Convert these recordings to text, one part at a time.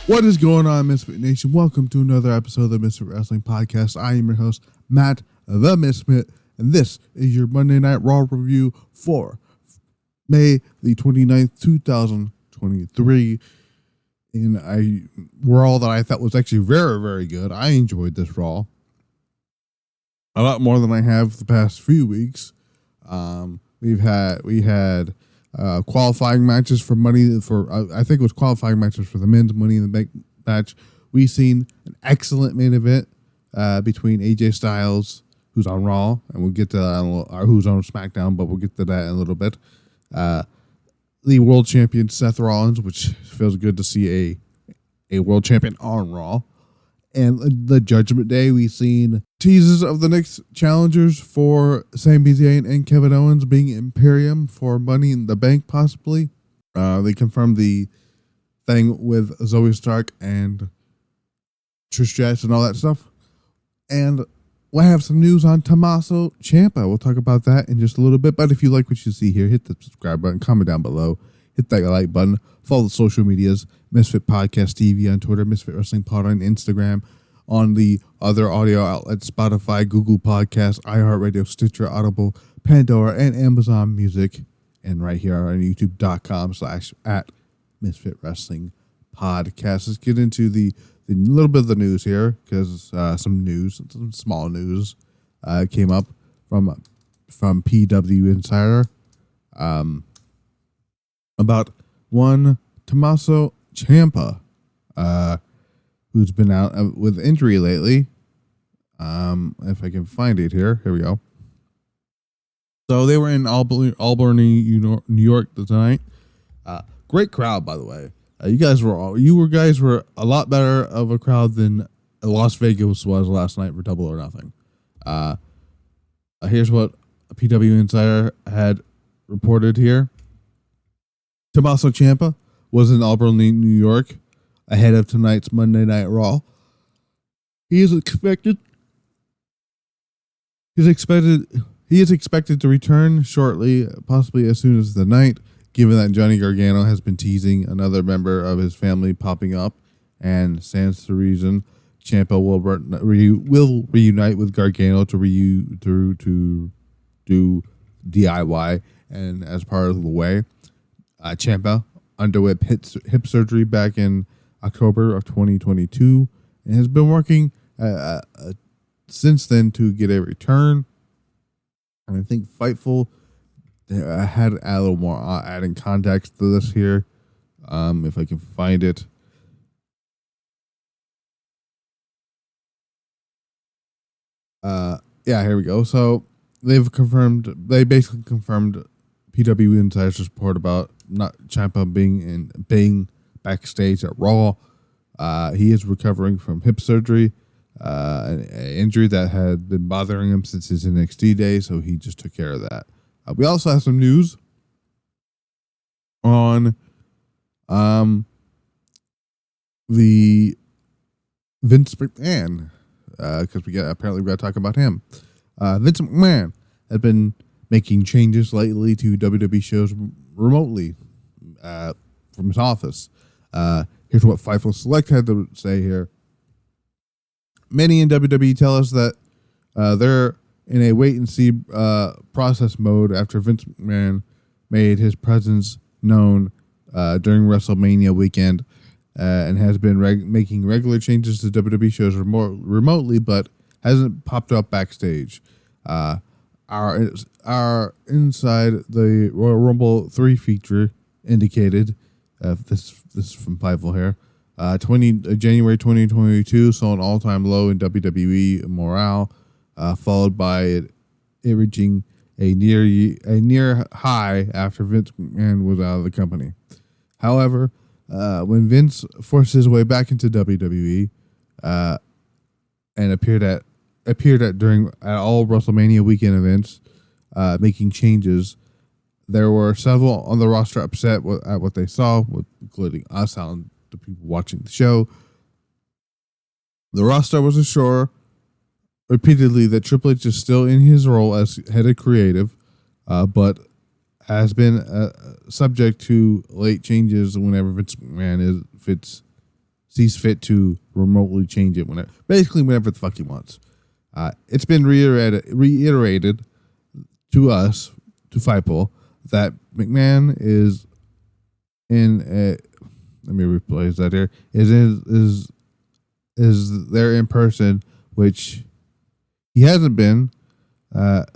What is going on, Misfit Nation? Welcome to another episode of the Misfit Wrestling Podcast. I am your host, Matt the Misfit, and this is your Monday Night Raw review for May the 29th, 2023. And Raw that I thought was actually very, very good. I enjoyed this Raw a lot more than I have the past few weeks. We had qualifying matches for I think it was qualifying matches for the men's Money in the Bank match. We've seen an excellent main event between AJ Styles, who's on Raw, and we'll get to that, or who's on SmackDown, but we'll get to that in a little bit. The world champion Seth Rollins, which feels good to see a world champion on Raw. And the Judgment Day, we've seen teases of the next challengers for Sami Zayn and Kevin Owens being Imperium for Money in the Bank, possibly. They confirmed the thing with Zoey Stark and Trish Stratus and all that stuff. And we'll have some news on Tommaso Ciampa. We'll talk about that in just a little bit. But if you like what you see here, hit the subscribe button, comment down below, hit that like button, follow the social medias, Misfit Podcast TV on Twitter, Misfit Wrestling Pod on Instagram, on the other audio outlets, Spotify, Google Podcasts, iHeartRadio, Stitcher, Audible, Pandora, and Amazon Music, and right here on YouTube.com/@Misfit Wrestling Podcast. Let's get into the little bit of the news here, because some small news came up from PW Insider about one Tommaso Ciampa, who's been out with injury lately. If I can find it here. Here we go. So they were in Albany, New York tonight. Great crowd, by the way. You guys were a lot better of a crowd than Las Vegas was last night for Double or Nothing. Here's what PW Insider had reported here. Tommaso Ciampa was in Albany, New York, ahead of tonight's Monday Night Raw. He is expected to return shortly, possibly as soon as the night, given that Johnny Gargano has been teasing another member of his family popping up, and stands to reason Ciampa will reunite with Gargano to do DIY, and as part of the way, Ciampa underwent hip surgery back in October of 2022 and has been working since then to get a return. And I think Fightful had a little more adding context to this here, if I can find it. Here we go. So they basically confirmed PW Insider's report about Ciampa being backstage at Raw. He is recovering from hip surgery, an injury that had been bothering him since his NXT days, so he just took care of that. We also have some news on the Vince McMahon, because we got to talk about him. Vince McMahon had been making changes lately to WWE shows remotely from his office. Here's what Fightful Select had to say here. Many in WWE tell us that they're in a wait-and-see process mode after Vince McMahon made his presence known during WrestleMania weekend and has been making regular changes to WWE shows remotely, but hasn't popped up backstage. Our Inside the Royal Rumble 3 feature indicated, this is from Fightful here, January 2022 saw an all-time low in WWE morale, followed by it reaching a near high after Vince McMahon was out of the company. However, when Vince forced his way back into WWE and appeared at all WrestleMania weekend events, making changes, there were several on the roster upset at what they saw, including us and the people watching the show. The roster was assured repeatedly that Triple H is still in his role as head of creative, but has been subject to late changes whenever Vince McMahon sees fit to remotely change it whenever the fuck he wants. It's been reiterated to us, to Fightful, that McMahon is in a, let me replace that here, is there in person, which he hasn't been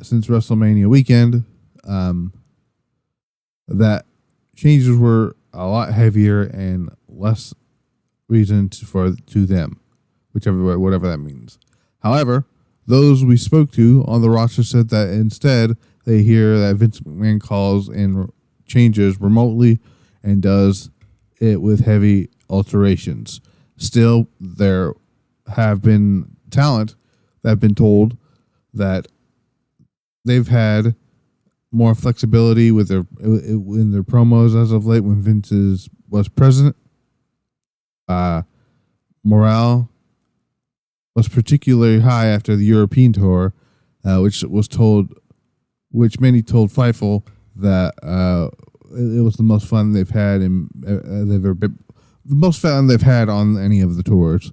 since WrestleMania weekend. That changes were a lot heavier and less reason to them, whatever that means. However, those we spoke to on the roster said that instead they hear that Vince McMahon calls and changes remotely and does it with heavy alterations. Still, there have been talent that have been told that they've had more flexibility with in their promos as of late when Vince was president. Morale was particularly high after the European tour, which many told Fightful that it was the most fun they've had the most fun they've had on any of the tours.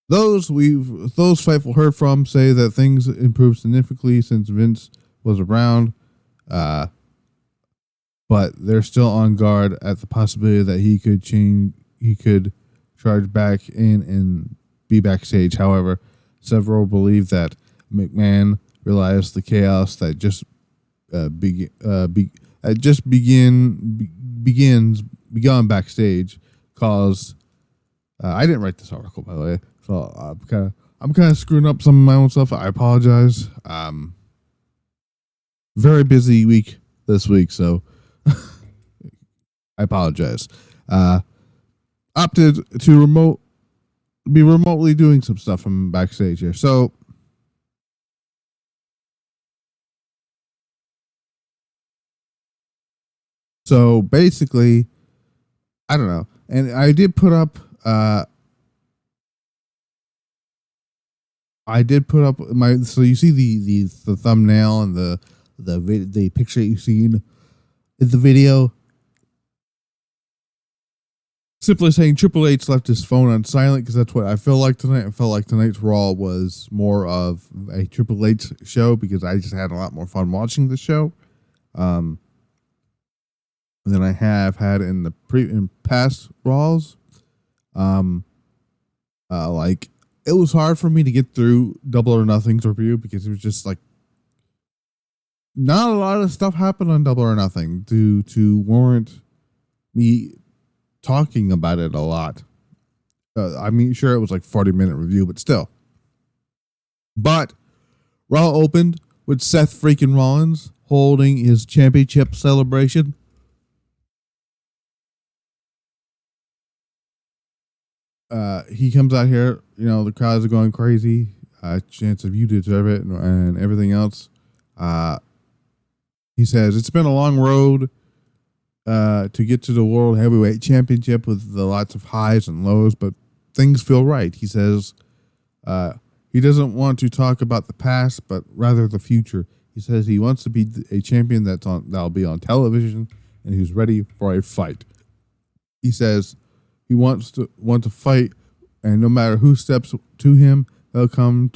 Those Fightful heard from say that things improved significantly since Vince was around, but they're still on guard at the possibility that he could charge back in and be backstage. However, several believe that McMahon realized the chaos that begun backstage caused. I didn't write this article, by the way, so I'm kind of screwing up some of my own stuff. I apologize. Very busy week this week, so I apologize. Opted to be remotely doing some stuff from backstage here. So basically, I don't know. And I did put up so you see the thumbnail and the picture that you've seen in the video. Simply saying Triple H left his phone on silent because that's what I feel like tonight. I felt like tonight's Raw was more of a Triple H show because I just had a lot more fun watching the show than I have had in past Raws. Like it was hard for me to get through Double or Nothing's review because it was just like not a lot of stuff happened on Double or Nothing to warrant me talking about it a lot. I mean, sure, it was like 40-minute review, but still. But Raw opened with Seth freaking Rollins holding his championship celebration. He comes out here, the crowds are going crazy. Chance of you deserve it and everything else. He says, it's been a long road to get to the World Heavyweight Championship with lots of highs and lows, but things feel right. He says he doesn't want to talk about the past, but rather the future. He says he wants to be a champion that'll be on television and who's ready for a fight. He says he wants to fight, and no matter who steps to him, they'll come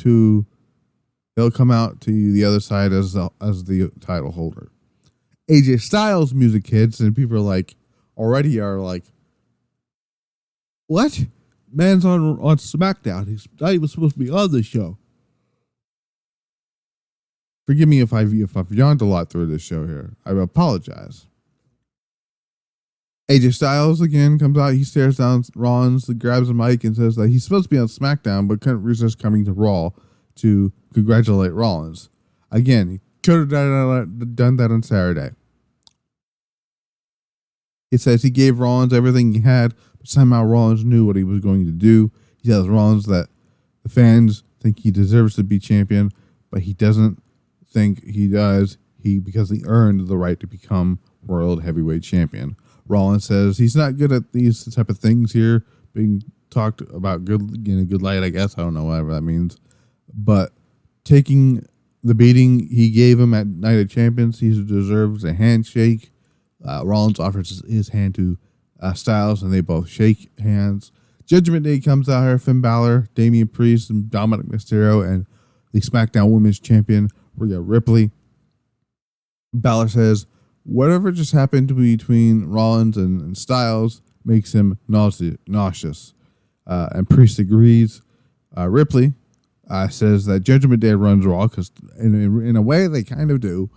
out to the other side as the title holder. AJ Styles music hits, and people are like, what? Man's on SmackDown. He's not even supposed to be on the show. Forgive me if I've yawned a lot through this show here. I apologize. AJ Styles again comes out. He stares down Rollins, grabs a mic, and says that he's supposed to be on SmackDown, but couldn't resist coming to Raw to congratulate Rollins. Again, he could have done that on Saturday. He says he gave Rollins everything he had, but somehow Rollins knew what he was going to do. He tells Rollins that the fans think he deserves to be champion, but he doesn't think he does. Because he earned the right to become World Heavyweight Champion. Rollins says he's not good at these type of things here, being talked about in a good light, I guess. I don't know, whatever that means. But taking the beating he gave him at Night of Champions, he deserves a handshake. Rollins offers his hand to Styles, and they both shake hands. Judgment Day comes out here. Finn Balor, Damian Priest, and Dominic Mysterio, and the SmackDown Women's Champion, Rhea Ripley. Balor says, whatever just happened between Rollins and Styles makes him nauseous. And Priest agrees. Ripley says that Judgment Day runs Raw, because in a way they kind of do.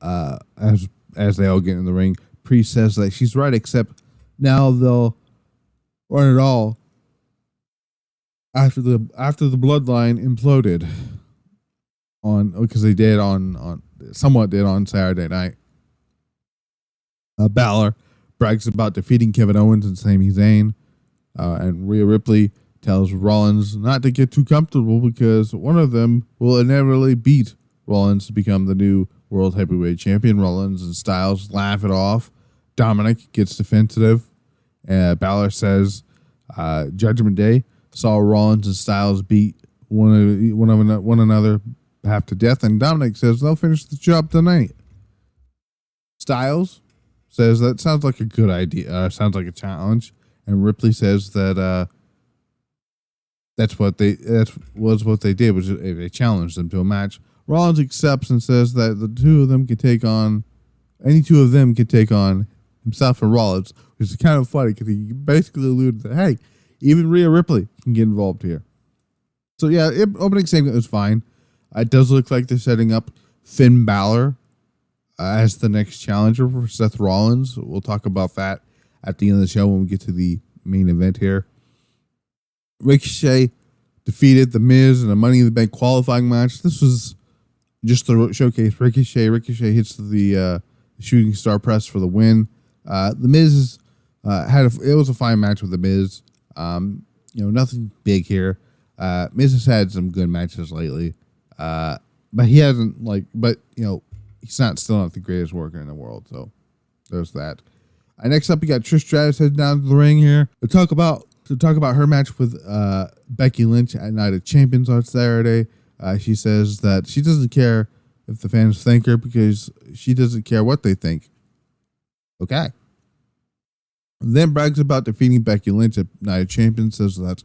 As they all get in the ring, Priest says that she's right, except now they'll run it all after the bloodline imploded because they did somewhat on Saturday night. Balor brags about defeating Kevin Owens and Sami Zayn, and Rhea Ripley tells Rollins not to get too comfortable because one of them will inevitably beat Rollins to become the new World Heavyweight Champion. Rollins and Styles laugh it off. Dominic gets defensive. Balor says Judgment Day saw Rollins and Styles beat one another half to death, and Dominic says they'll finish the job tonight. Styles says that sounds like a good idea. Sounds like a challenge, and Ripley says that that's what they did, was they challenged them to a match. Rollins accepts and says that any two of them can take on himself and Rollins, which is kind of funny because he basically alluded that, hey, even Rhea Ripley can get involved here. So yeah, opening segment was fine. It does look like they're setting up Finn Balor as the next challenger for Seth Rollins. We'll talk about that at the end of the show when we get to the main event here. Ricochet defeated The Miz in a Money in the Bank qualifying match. This was just to showcase Ricochet. Ricochet hits the shooting star press for the win. The Miz it was a fine match with The Miz. Nothing big here. Miz has had some good matches lately, but he hasn't he's still not the greatest worker in the world. So there's that. Next up, we got Trish Stratus heading down to the ring here to talk about her match with Becky Lynch at Night of Champions on Saturday. She says that she doesn't care if the fans thank her because she doesn't care what they think. Okay. And then brags about defeating Becky Lynch at Night of Champions, says that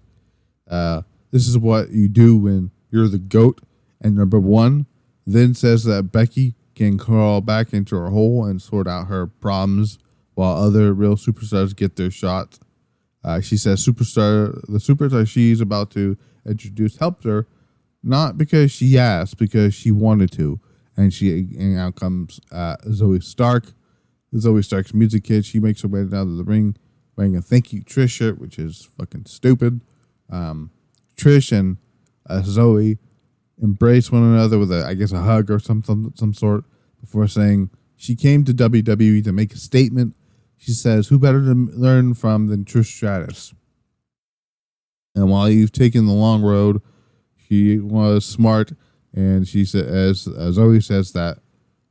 this is what you do when you're the GOAT and number one. Then says that Becky can crawl back into her hole and sort out her problems while other real superstars get their shots. She says the superstar she's about to introduce helped her, not because she asked, because she wanted to. And out comes Zoey Stark. Zoey Stark's music kid. She makes her way down to the ring wearing a Thank You Trish shirt, which is fucking stupid. Trish and Zoey embrace one another with a hug or some sort before saying she came to WWE to make a statement. She says, who better to learn from than Trish Stratus? And while you've taken the long road, she was smart, and she says, as Zoey says, that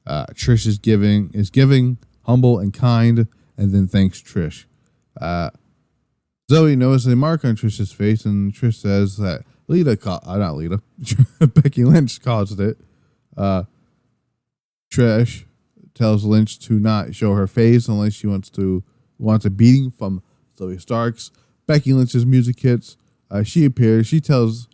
Trish is giving, humble and kind, and then thanks Trish. Zoey notices a mark on Trish's face, and Trish says that Becky Lynch caused it. Trish tells Lynch to not show her face unless she wants a beating from Zoey Stark's. Becky Lynch's music hits. She appears. She tells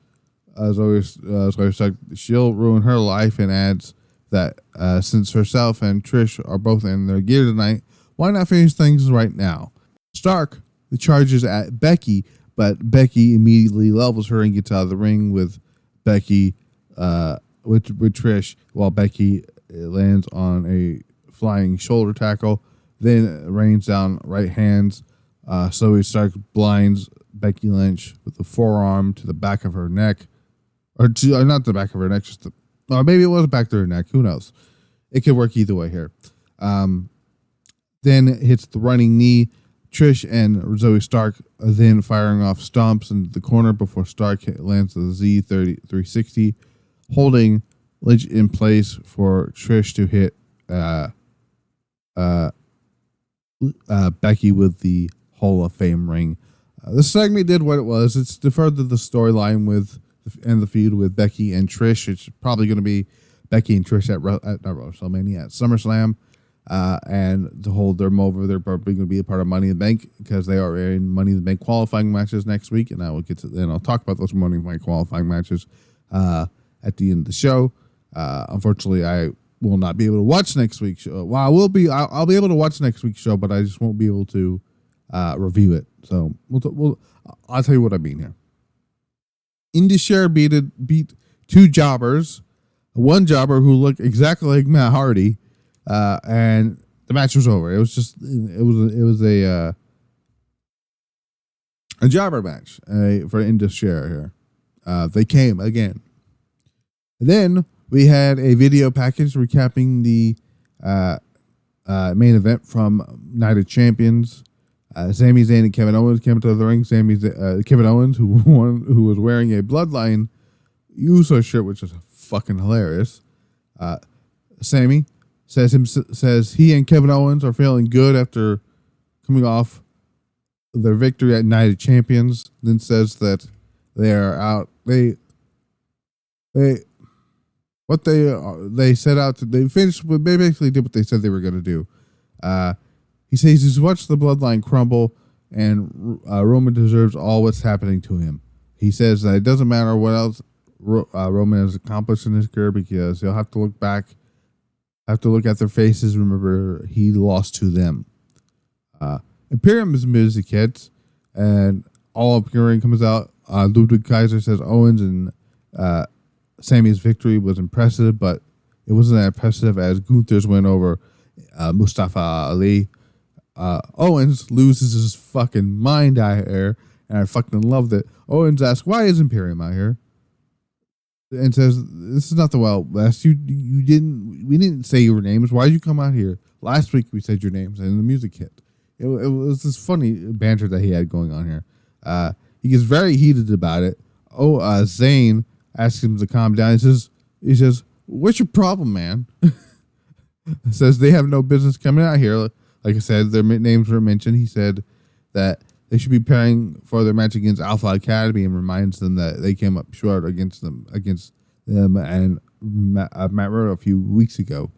Zoey Stark she'll ruin her life and adds that since herself and Trish are both in their gear tonight, why not finish things right now? Stark the charges at Becky, but Becky immediately levels her and gets out of the ring with Becky, with Trish, while Becky lands on a flying shoulder tackle, then rains down right hands. Zoey Stark blinds Becky Lynch with the forearm to the back of her neck, or not the back of her neck, or maybe it was back to her neck. Who knows? It could work either way here. Then hits the running knee. Trish and Zoey Stark are then firing off stomps into the corner before Stark lands the Z360, holding Lynch in place for Trish to hit Becky with the Hall of Fame ring. This segment did what it was. It's to further the storyline and the feud with Becky and Trish. It's probably going to be Becky and Trish at not WrestleMania, at SummerSlam. and to hold them over. They're probably going to be a part of Money in the Bank because they are in Money in the Bank qualifying matches next week, and I will get to then I'll talk about those Money in the Bank qualifying matches at the end of the show. Unfortunately, I will not be able to watch next week's show. Well, I'll be able to watch next week's show, but I just won't be able to review it. So I'll tell you what I mean here. Indus beat two jobbers, one jobber who looked exactly like Matt Hardy, and the match was over. It was a jobber match for Indus here. They came again. And then we had a video package recapping the main event from Night of Champions. Sami Zayn and Kevin Owens came to the ring. Kevin Owens, who was wearing a Bloodline Uso shirt, which is fucking hilarious. Sami says he and Kevin Owens are feeling good after coming off their victory at Night of Champions. Then says that they are out. They set out to. They finished. They basically did what they said they were going to do. He says he's watched the Bloodline crumble, and Roman deserves all what's happening to him. He says that it doesn't matter what else Roman has accomplished in his career because he'll have to look back, have to look at their faces. Remember, he lost to them. Imperium is music hits, and all Imperium comes out. Ludwig Kaiser says Owens and Sammy's victory was impressive, but it wasn't as impressive as Gunther's win over Mustafa Ali. Owens loses his fucking mind out here, and I fucking loved it. Owens asks, "Why is Imperium out here?" And says, "This is not the Wild West. We didn't say your names. Why did you come out here? Last week we said your names, and the music hit." It was this funny banter that he had going on here. He gets very heated about it. Zayn asks him to calm down. He says, "What's your problem, man?" Says they have no business coming out here. Like I said, their names were mentioned. He said that they should be preparing for their match against Alpha Academy, and reminds them that they came up short against them and Matt Riddle a few weeks ago.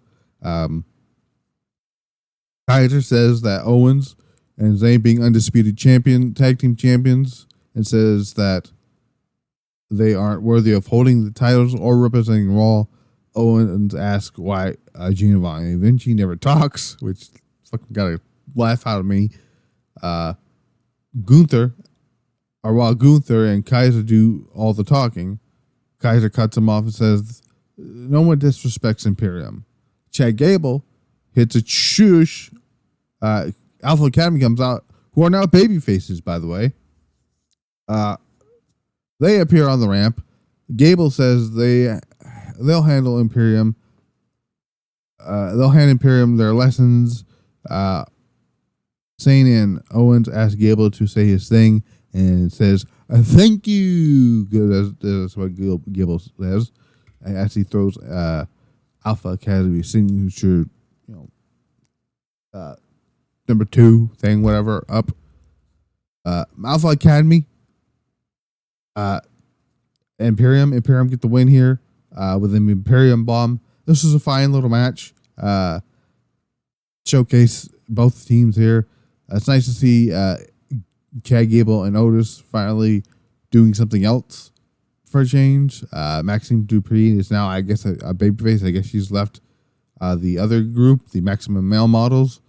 Kaiser says that Owens and Zayn being undisputed tag team champions, and says that they aren't worthy of holding the titles or representing Raw. Owens asks why Giovanni Vinci never talks, which fucking got a laugh out of me. While Gunther and Kaiser do all the talking, Kaiser cuts him off and says, "No one disrespects Imperium." Chad Gable hits a shush. Alpha Academy comes out, who are now baby faces, by the way. They appear on the ramp. Gable says they'll handle Imperium. They'll hand Imperium their lessons. Zayn and Owens ask Gable to say his thing, and says, "Thank you." That's what Gable says as he throws Alpha Academy signature, number 2 thing, whatever, up. Alpha Academy, Imperium get the win here with an Imperium bomb. This was a fine little match. Showcase both teams here. It's nice to see Chad Gable and Otis finally doing something else for a change. Maxime Dupree is now, I guess, a babyface. I guess she's left the other group, the Maximum Male Models.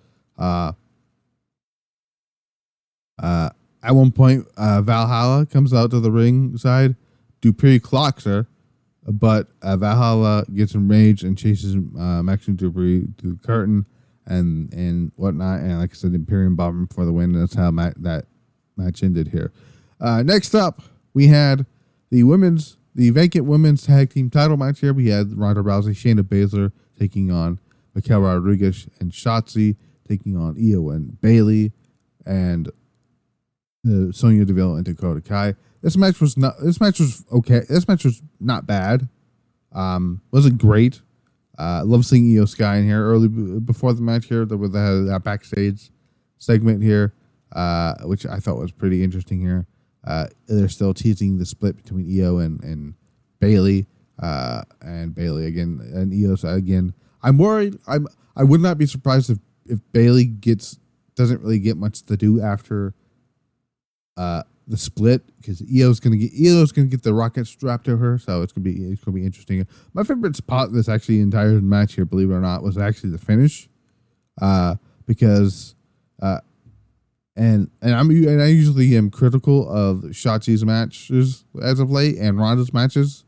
At one point, Valhalla comes out to the ring side. Dupree clocks her, but Valhalla gets enraged and chases Maxime Dupree through the curtain and whatnot. And like I said, Imperium bomb for the win. That's how that match ended here. Next up, we had the vacant women's tag team title match here. We had Ronda Rousey, Shayna Baszler taking on Raquel Rodriguez, and Shotzi taking on IYO and Bayley, and Sonya Deville and Dakota Kai. This match was okay. This match was not bad. Wasn't great. Love seeing IYO SKY in here early before the match here. They had that backstage segment here, which I thought was pretty interesting here. They're still teasing the split between IYO and Bayley, and Bayley again, and IYO again. I'm worried. I would not be surprised if Bayley doesn't really get much to do after the split, because Io's gonna get the rocket strapped to her, so it's gonna be interesting. My favorite spot in this actually entire match here, believe it or not, was actually the finish, because and I usually am critical of Shotzi's matches as of late and Ronda's matches,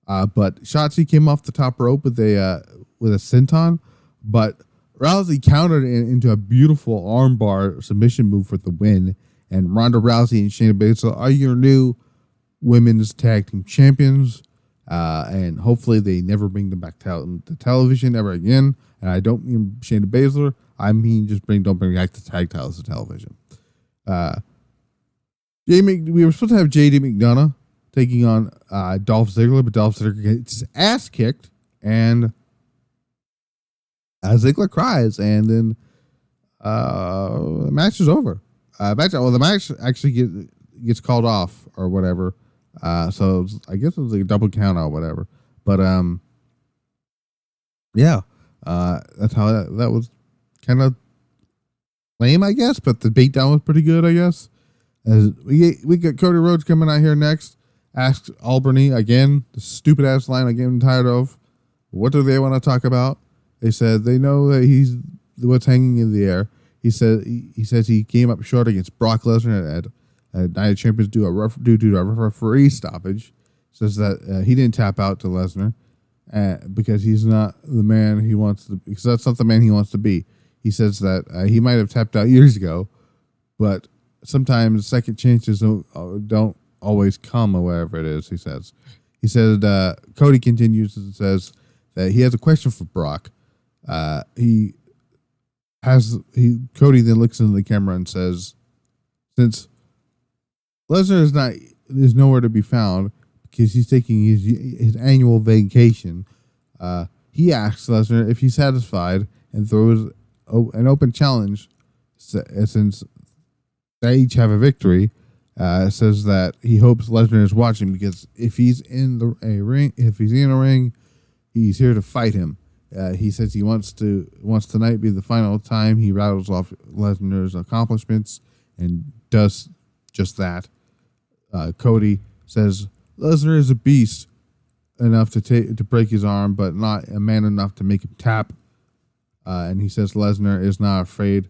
but Shotzi came off the top rope with a senton, but Rousey countered into a beautiful armbar submission move for the win. And Ronda Rousey and Shayna Baszler are your new women's tag team champions. And hopefully they never bring them back to television ever again. And I don't mean Shayna Baszler. I mean don't bring back the tag titles to television. We were supposed to have JD McDonough taking on Dolph Ziggler, but Dolph Ziggler gets his ass kicked. And Ziggler cries. And then the match is over. The match actually gets called off or whatever. So I guess it was like a double count or whatever. But that's how that was kind of lame, I guess. But the beatdown was pretty good, I guess. As we got Cody Rhodes coming out here next. Asks Albany again, the stupid ass line I'm getting tired of. What do they want to talk about? They said they know that he's what's hanging in the air. He says he came up short against Brock Lesnar at Night of Champions due to a referee stoppage. Says that he didn't tap out to Lesnar because he's not the man he wants to. Because that's not the man he wants to be. He says that he might have tapped out years ago, but sometimes second chances don't always come or whatever it is. He says. He said Cody continues and says that he has a question for Brock. Cody then looks into the camera and says, since Lesnar is nowhere to be found because he's taking his annual vacation, he asks Lesnar if he's satisfied and throws an open challenge. Since they each have a victory, says that he hopes Lesnar is watching because if he's in a ring, he's here to fight him. He says he wants tonight be the final time he rattles off Lesnar's accomplishments and does just that. Cody says Lesnar is a beast enough to break his arm, but not a man enough to make him tap. And he says Lesnar is not afraid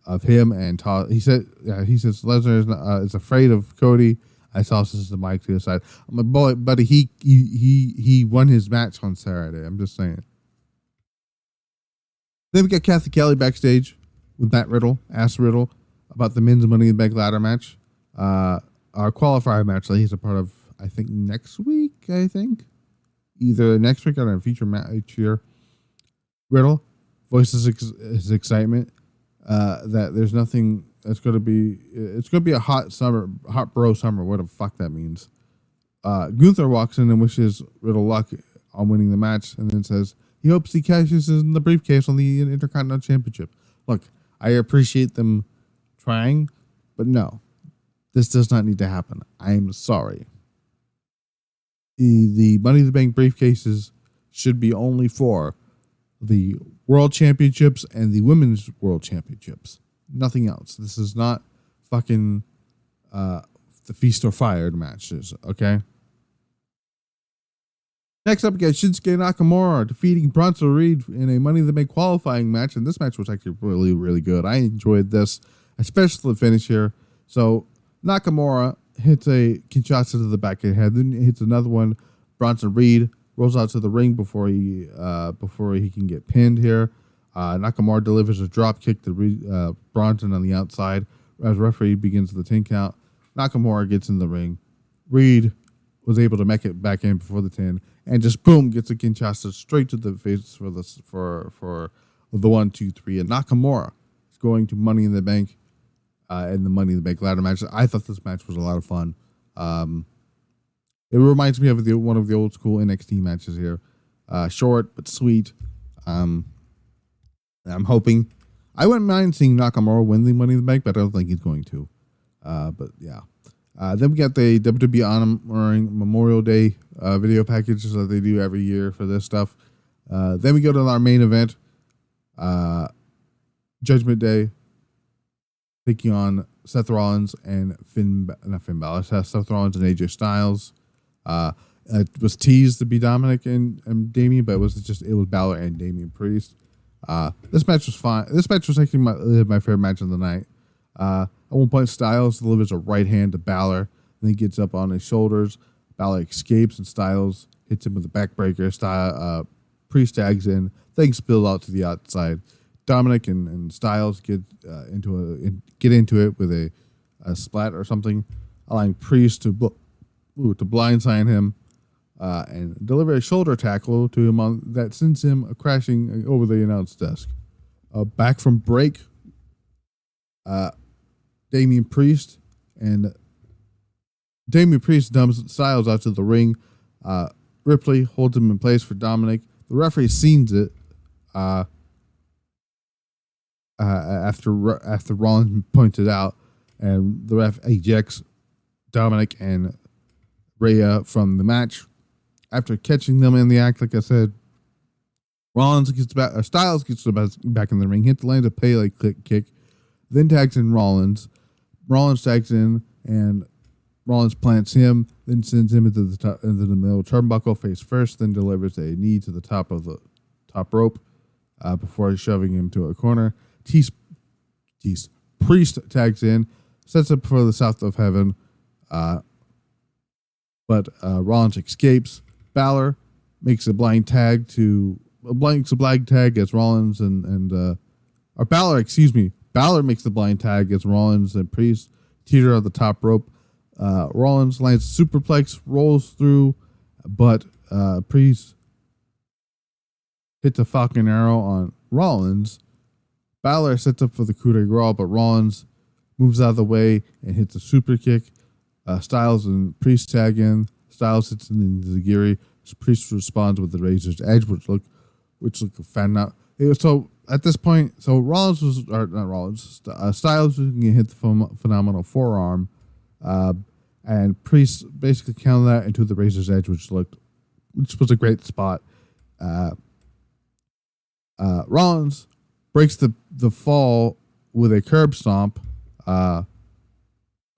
of him. And he says Lesnar is afraid of Cody. I tosses the mic to the side. I'm like, boy, buddy, he won his match on Saturday. I'm just saying. Then we got Kathy Kelly backstage with Matt Riddle, Ask Riddle, about the men's Money in the Bank ladder match. Our qualifier match that he's a part of, I think, next week, Either next week or a future match here. Riddle voices his excitement that there's nothing that's going to be... It's going to be a hot bro summer, what the fuck that means. Gunther walks in and wishes Riddle luck on winning the match and then says... He hopes he cashes in the briefcase on the Intercontinental Championship. Look, I appreciate them trying, but no, this does not need to happen. I'm sorry. The Money in the Bank briefcases should be only for the World Championships and the Women's World Championships. Nothing else. This is not fucking the Feast or Fire matches, okay? Next up, we got Shinsuke Nakamura defeating Bronson Reed in a Money in the Bank qualifying match, and this match was actually really, really good. I enjoyed this, especially the finish here. So Nakamura hits a Kinshasa to the back of the head, then hits another one. Bronson Reed rolls out to the ring before he can get pinned here. Nakamura delivers a drop kick to Bronson on the outside as referee begins the 10 count. Nakamura gets in the ring. Reed was able to make it back in before the 10, and just boom, gets a Kinshasa straight to the face for the 1, 2, 3. And Nakamura is going to Money in the Bank in the Money in the Bank ladder match. I thought this match was a lot of fun. It reminds me of one of the old school NXT matches here. Short but sweet. I'm hoping. I wouldn't mind seeing Nakamura win the Money in the Bank, but I don't think he's going to. But yeah. Then we got the WWE honoring Memorial Day video packages that they do every year for this stuff. Then we go to our main event, Judgment Day, taking on Seth Rollins and Seth Rollins and AJ Styles. It was teased to be Dominic and Damian, but it was Balor and Damian Priest. This match was fine. This match was actually my favorite match of the night. At one point, Styles delivers a right hand to Balor, then he gets up on his shoulders. Balor escapes, and Styles hits him with a backbreaker. Priest tags in. Things spill out to the outside. Dominic and Styles get into it with a splat or something, allowing Priest to blindside him and deliver a shoulder tackle to him that sends him crashing over the announce desk. Back from break, Damian Priest dumps Styles out to the ring. Ripley holds him in place for Dominic. The referee sees it after Rollins points it out, and the ref ejects Dominic and Rhea from the match. After catching them in the act, like I said, Styles gets back in the ring, hits the land a Pele kick, then tags in Rollins. Rollins tags in, and Rollins plants him, then sends him into the middle turnbuckle face first, then delivers a knee to the top of the top rope before shoving him to a corner. Priest tags in, sets up for the South of Heaven, but Rollins escapes. Balor makes a blind tag as Rollins Balor makes the blind tag as Rollins and Priest teeter on the top rope. Rollins lands a superplex, rolls through, but Priest hits a Falcon Arrow on Rollins. Balor sets up for the coup de grace, but Rollins moves out of the way and hits a super kick. Styles and Priest tag in. Styles hits in the Giri. Priest responds with the Razor's Edge, which looked fan. So at this point, Styles was going to hit the phenomenal forearm, and Priest basically countered that into the Razor's Edge, which was a great spot. Rollins breaks the fall with a curb stomp, or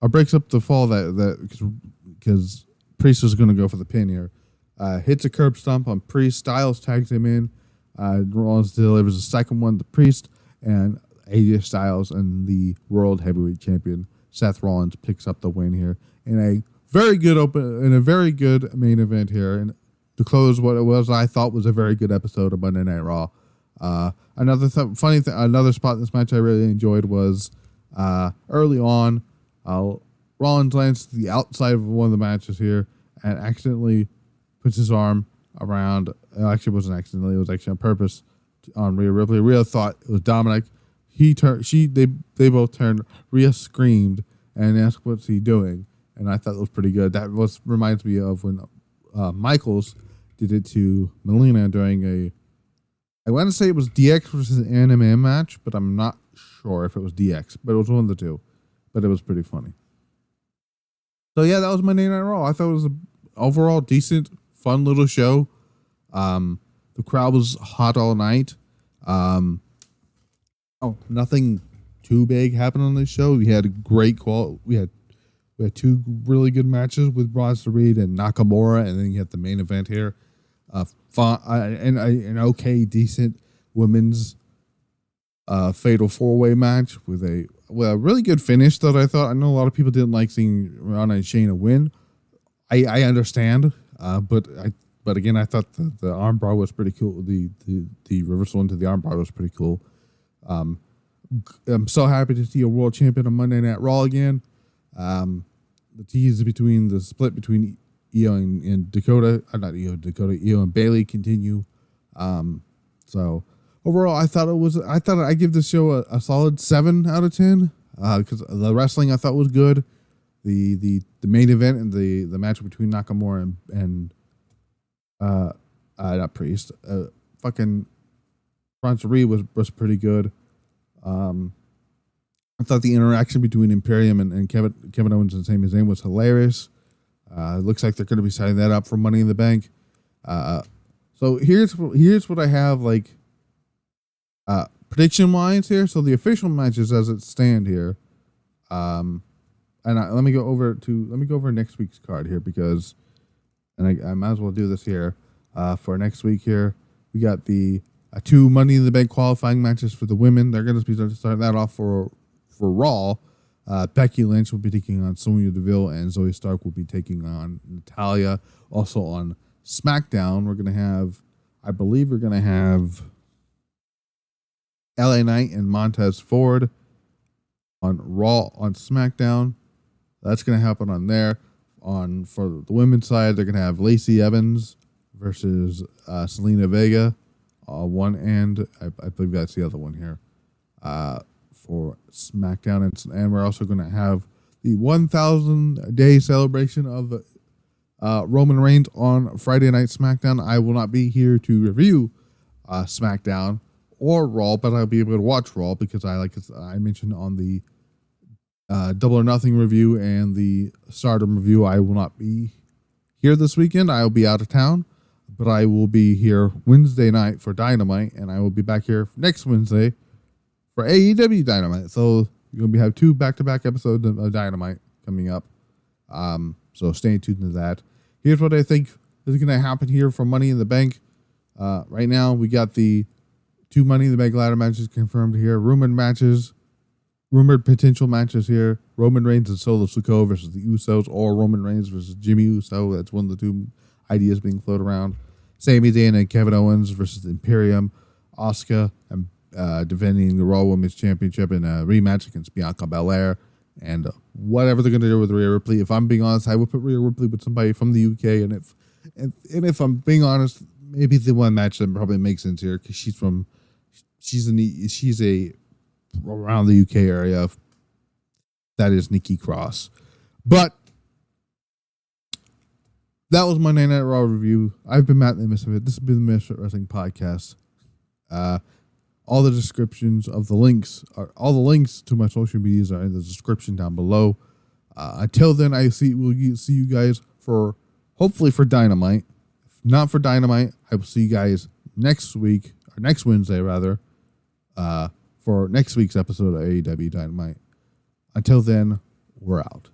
breaks up the fall because Priest was going to go for the pin here. Hits a curb stomp on Priest. Styles tags him in. Rollins delivers a second one to Priest, and AJ Styles and the World Heavyweight Champion Seth Rollins picks up the win here in a very good main event here, and to close what it was I thought was a very good episode of Monday Night Raw. Another spot in this match I really enjoyed was early on. Rollins lands to the outside of one of the matches here and accidentally puts his arm around. Actually, it wasn't accidentally. It was actually on purpose on Rhea Ripley. Rhea thought it was Dominic. They both turned. Rhea screamed and asked, "What's he doing?" And I thought it was pretty good. That reminds me of when Michaels did it to Melina during I want to say it was DX versus an MMA match, but I'm not sure if it was DX. But it was one of the two. But it was pretty funny. So yeah, that was Monday Night Raw. I thought it was an overall decent, fun little show. The crowd was hot all night. Nothing too big happened on this show. We had great quality. We had two really good matches with Bronson Reed and Nakamura, and then you had the main event here. An okay, decent women's fatal four-way match with a really good finish that I thought. I know a lot of people didn't like seeing Ronda and Shayna win. I understand, but again, I thought the armbar was pretty cool. The reversal into the armbar was pretty cool. I'm so happy to see a world champion on Monday Night Raw again. The tease between the split between IYO and Dakota, IYO and Bayley continue. So overall, I thought I give this show a solid 7 out of 10 because the wrestling I thought was good. The main event and the match between Nakamura and not Priest, fucking Bronson Reed was pretty good. I thought the interaction between Imperium and Kevin Owens and Sami Zayn was hilarious. It looks like they're going to be setting that up for Money in the Bank. So So here's what I have like prediction wise here. So the official matches as it stand here. Let me go over next week's card here because, and I might as well do this here for next week here. We got the 2 Money in the Bank qualifying matches for the women. They're going to be starting that off for Raw. Becky Lynch will be taking on Sonya Deville, and Zoey Stark will be taking on Natalya. Also on SmackDown, I believe we're going to have LA Knight and Montez Ford. On Raw, on SmackDown, that's going to happen on there. For the women's side, they're going to have Lacey Evans versus Selena Vega. One and I believe that's the other one here for SmackDown, and we're also going to have the 1,000 day celebration of Roman Reigns on Friday Night SmackDown. I will not be here to review SmackDown or Raw, but I'll be able to watch Raw because I mentioned on the Double or Nothing review and the Stardom review, I will not be here this weekend. I will be out of town, but I will be here Wednesday night for Dynamite, and I will be back here next Wednesday for AEW Dynamite. So you're going to have 2 back-to-back episodes of Dynamite coming up. So stay tuned to that. Here's what I think is going to happen here for Money in the Bank. Right now, we got the 2 Money in the Bank ladder matches confirmed here. Rumored potential matches here. Roman Reigns and Solo Sikoa versus the Usos, or Roman Reigns versus Jimmy Uso. That's one of the 2 ideas being floated around. Sami Zayn and Kevin Owens versus the Imperium. Asuka and defending the Raw Women's Championship in a rematch against Bianca Belair. And whatever they're going to do with Rhea Ripley. If I'm being honest, I would put Rhea Ripley with somebody from the UK. And if I'm being honest, maybe the one match that probably makes sense here because she's a around the UK area. That is Nikki Cross. But that was my Night Raw review. I've been Matt in the midst of it. This has been the Misfit Wrestling Podcast. All the descriptions of all the links to my social medias are in the description down below. Until then, we'll see you guys hopefully for Dynamite. If not for Dynamite, I will see you guys next week, or next Wednesday rather, for next week's episode of AEW Dynamite. Until then, we're out.